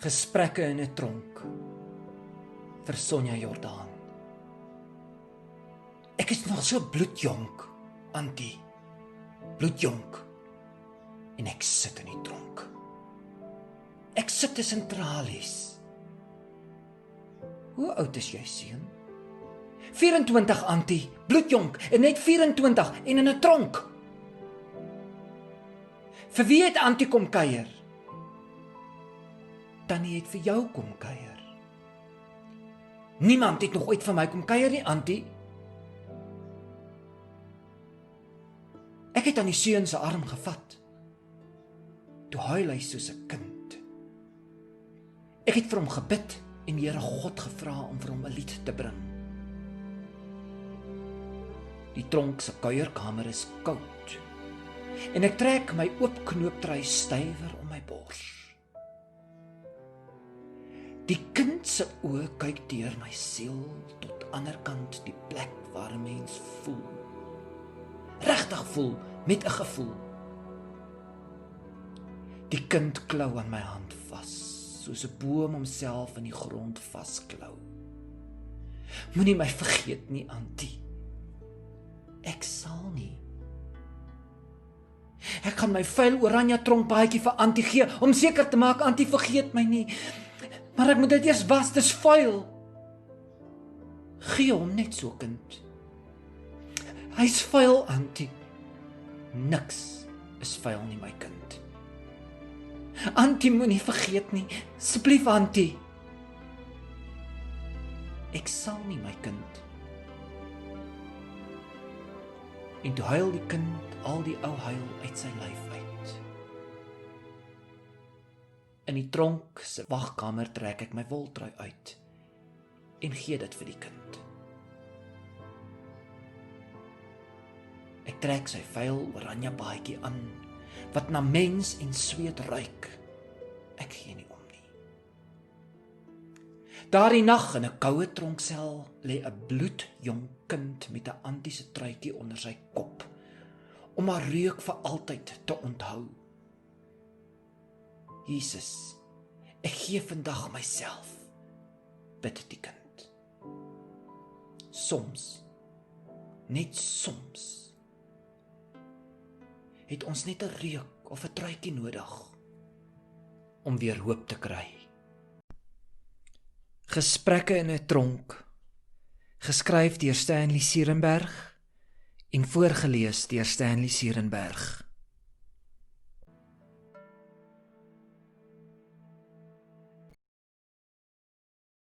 Gesprekke in 'n tronk vir Sonja Jordaan. Ek is nog so bloedjonk, Antie. Bloedjonk. En ek sit in die tronk. Ek sit tussen tralies. Hoe oud is jy, seun? 24, Antie. Bloedjonk en net 24 en in 'n tronk. Vir wie het Antie kom kuier? Tannie het vir jou kom kuier. Niemand het nog ooit vir my kom kuier nie, Antie. Ek het aan die seun se arm gevat. Toe huil hy soos 'n kind. Ek het vir hom gebid en die Here God gevra om vir hom 'n lied te bring. Die tronk se kuierkamer is koud. En ek trek my oop knooptrui stywer om my bors. Die kind se oë kyk deur my siel tot ander kant die plek waar 'n mens voel. Regtig voel met 'n gevoel. Die kind klou aan my hand vas, soos 'n boom homself in die grond vasklou. Moenie my vergeet nie, Antie. Ek sal nie. Ek gaan my vuil oranje tronkbaadjie vir Antie gee, om seker te maak Antie vergeet my nie. Maar ek moet dit eers was, dis vuil. Gee hom net so, kind. Hy's vuil, Antie. Niks is vuil nie, my kind. Antie moenie vergeet nie, asseblief, Antie. Ek sal nie, my kind. En toe huil die kind al die ou huil uit sy lyf uit. In die tronk se wagkamer trek ek my woltrui uit en gee dit vir die kind. Ek trek sy vuil oranje baadjie aan, wat na mens en sweet ruik. Ek gee nie om nie. Daardie nag in 'n koue tronksel lê 'n bloedjong kind met 'n Antie se truitjie onder sy kop, om haar reuk vir altyd te onthou. Jesus, ek gee vandag myself, bid die kind. Soms, net soms, het ons net 'n reuk of 'n truitjie nodig om weer hoop te kry. Gesprekke in 'n tronk, geskryf deur Stanley Sierenberg en voorgeles deur Stanley Sierenberg.